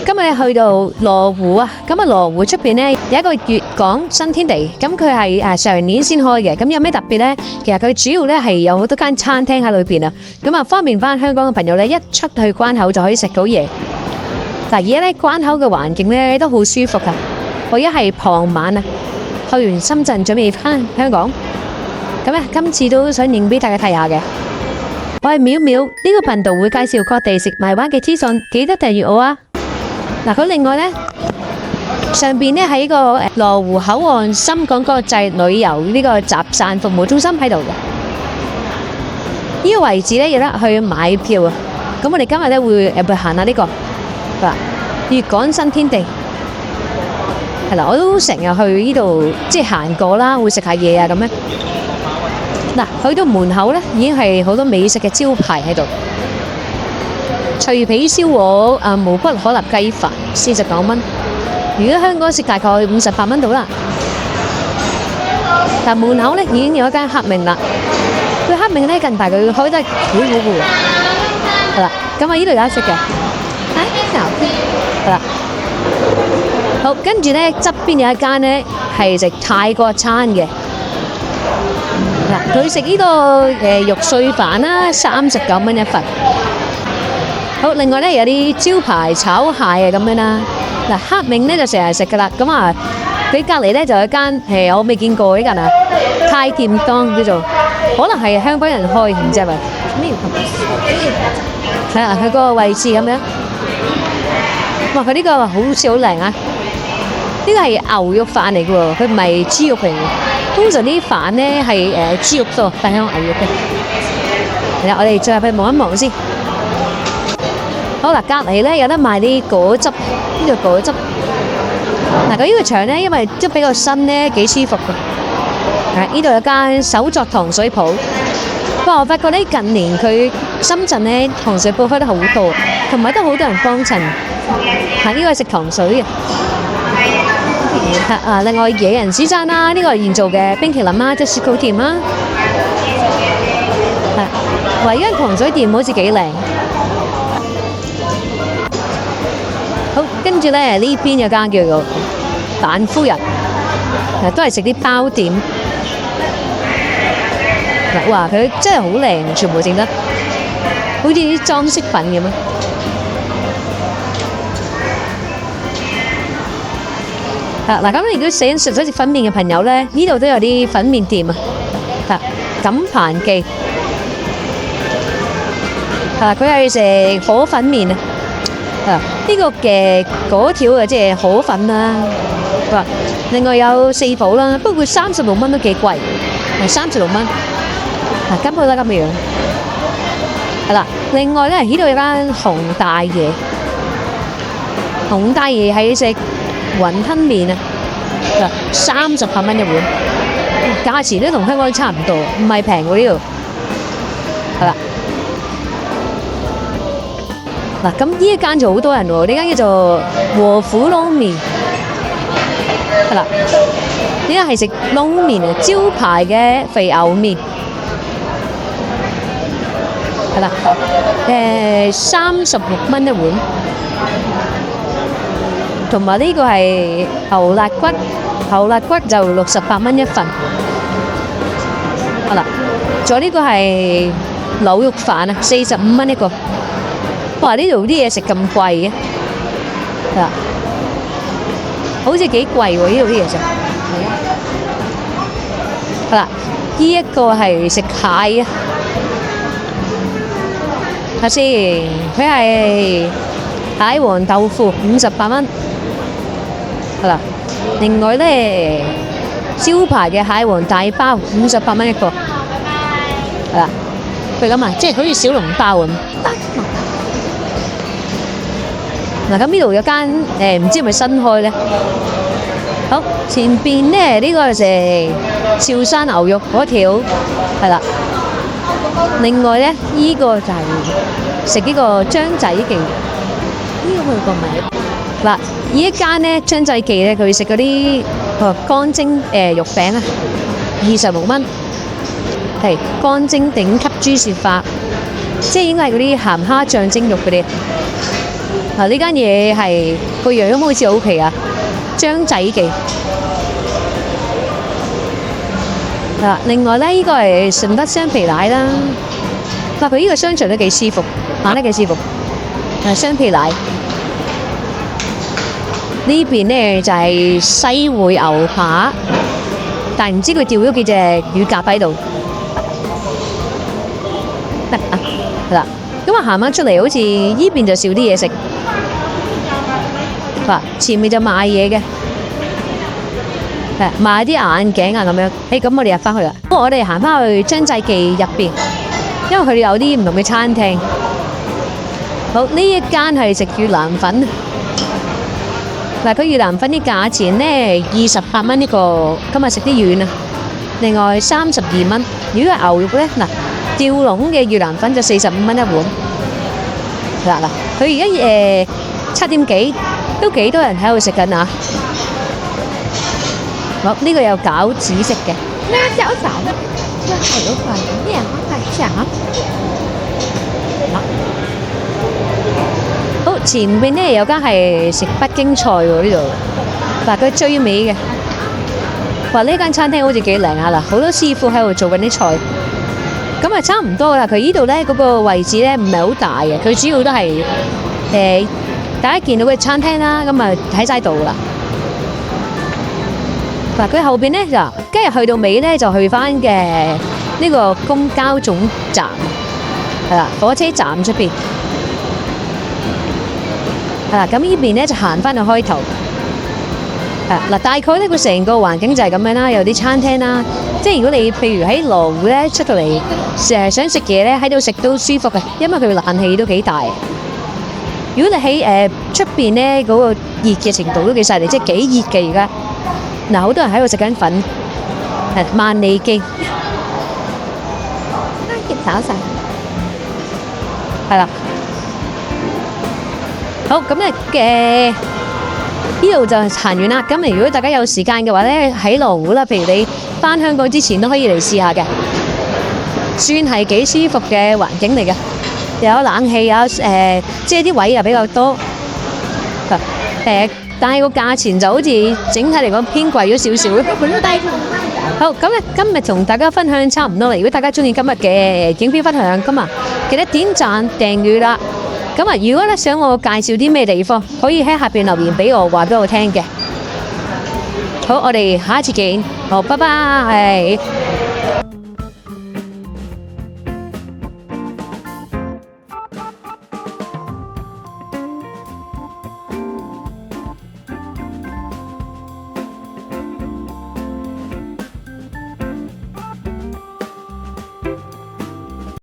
今日咧去到羅湖啊，咁啊羅湖出邊咧有一個粵港新天地，咁佢係上年先開嘅，咁有咩特別咧？其實佢主要咧係有好多間餐廳喺裏邊啊，咁啊方便翻香港嘅朋友咧，一出去關口就可以食到嘢。嗱，而家咧關口嘅環境咧都好舒服噶，我而家係傍晚啊，去完深圳準備翻香港，咁咧今次都想影俾大家睇下嘅。我係淼淼，呢個頻道會介紹各地食埋玩嘅資訊，記得訂閱我啊！嗱，佢另外呢，上邊呢喺個羅湖口岸深港國際旅遊呢個集散服務中心喺度嘅，呢個位置呢有得去買票啊！咁我哋今日呢會入去行下呢個嗱粵港新天地，係啦，我都成日去呢度即係行過啦，會食下嘢啊咁樣。嗱，去到門口呢已經係好多美食嘅招牌喺度。脆皮燒鵝無骨可立雞飯49蚊，如果香港食大概58蚊到啦。但門口咧已經有一間黑明啦，佢黑明咧近排佢開得幾好嘅，係啦，咁啊呢度有得食嘅，係啦，好，跟住咧側邊有一間咧係食泰國餐嘅，嗱佢食呢個肉碎飯啦，39蚊一份。好，另外咧有啲招牌炒蟹啊咁樣啦。嗱，黑明咧就成日食噶啦。咁啊，佢隔離咧就有一間我未見過呢間啊，泰店檔叫做，可能係香港人開，唔知係咪？咩？係啊，佢個位置咁樣。哇！佢呢個好似好靚啊！呢個係牛肉飯嚟嘅喎，佢唔係豬肉嚟嘅。通常啲飯咧係豬肉多，但係有牛肉嘅。係啦，我哋再入去望一望先。好啦，隔離咧有得賣啲果汁，呢個果汁。嗱，佢呢個場咧，因為都比較新咧，幾舒服嘅。呢度有間手作糖水鋪。不過我發覺咧，近年佢深圳咧糖水鋪開得好多，同埋都好多人幫襯。呢個係食糖水嘅。另外野人之爭啦，呢個係現做嘅冰淇淋啦，即係雪糕店啦。唯一糖水店好似幾靚。好，跟住咧呢邊有間叫做蛋夫人，都係食啲包點。哇，佢真係好靚，全部整得好似啲裝飾品咁啊！嗱，咁如果想食粉麵嘅朋友咧，呢度都有啲粉麵店啊。錦鵬記，佢係食河粉麵啊。呢個嘅嗰條啊，即係河粉啦。另外有四寶啦，不過佢36蚊都幾貴，36蚊。咁好啦，咁嘅樣。係啦，另外咧，呢度有間洪大爺，洪大爺係食雲吞麵啊，38蚊一碗，價錢都同香港差唔多，唔係平喎呢度。係啦。嗱，咁呢一間就好多人喎，呢間叫做和府撈麵，係啦，呢間係食撈麵啊，招牌嘅肥牛麵，係啦，36蚊一碗，同埋呢個係牛肋骨，牛肋骨就68蚊一份，係啦，仲有呢個係滷肉飯啊，45蚊一個。哇！呢度啲嘢食咁貴嘅，係啦，好似幾貴喎！呢度啲嘢食，係啦，呢一個係食蟹啊，睇先，佢係蟹黃豆腐58蚊，係啦，另外咧招牌嘅蟹黃大包58蚊一個，係啦，佢咁啊，即係好似小籠包咁。嗱，咁呢度有間唔知係咪新開咧？好，前邊咧呢個係潮汕牛肉嗰條，係啦。另外咧呢個就係食呢個張仔記，呢個佢個名。嗱，呢一間咧張仔記咧，佢食嗰啲乾蒸肉餅啊，26蚊，係乾蒸頂級豬舌花，即係應該係嗰啲鹹蝦醬蒸肉嗰啲。呢間嘢係個樣好似好奇啊，張仔記。另外咧，呢個係順德雙皮奶啦。佢呢個商場都幾舒服，行得幾舒服。雙皮奶呢邊咧就係西匯牛扒，但唔知佢掉咗幾隻乳鴿喺度。係啦，咁啊行翻出嚟，好似呢邊就少啲嘢食。前面就賣嘢嘅，賣啲眼鏡啊咁樣。咁我哋入翻去啦。我哋行翻去張濟記入邊，因為佢哋有啲唔同嘅餐廳。好，呢一間係食越南粉。佢越南粉啲價錢呢，28蚊一個，今日食啲軟啊。另外32蚊。如果係牛肉咧，吊籠嘅越南粉就45蚊一碗。佢而家7點幾，都幾多人喺度食緊啊！好，呢個有餃子食嘅。辣椒嫂，這還有款面花看一下啊。好，前面呢有間係食北京菜喎，呢度佢最尾嘅。呢間餐廳好似幾靚啊！好多師傅喺度做緊啲菜。咁啊，差唔多啦。佢呢度呢嗰個位置呢唔係好大嘅，佢主要都係大家見到嘅餐廳啦。咁啊喺晒度啦。佢後邊呢就跟住去到尾呢就去翻嘅呢個公交總站，係啦，火車站出邊。咁呢邊呢就行翻去開頭。大概呢個成個環境就係咁樣啦，有啲餐廳啦。即係如果你譬如喺羅湖咧出到嚟，想食嘢咧喺度食都舒服嘅，因為佢冷氣都幾大。如果你喺出邊咧嗰個熱嘅程度都幾犀利，即係幾熱嘅而家。好多人喺度食緊粉，萬里記。打晒。係啦。好，咁咧呢度就行完啦。咁如果大家有時間嘅話咧，喺羅湖啦，譬如你返香港之前都可以嚟試下嘅，算係幾舒服嘅環境嚟嘅，又有冷氣，即係啲位又比較多。但係個價錢就好似整體嚟講偏貴咗少少咯。好，咁咧今日同大家分享差唔多啦。如果大家中意今日嘅影片分享，咁記得點讚訂閱啦。如果咧想我介紹啲咩地方，可以喺下邊留言俾我，話俾我聽嘅。好，我哋下一次見。好，拜拜。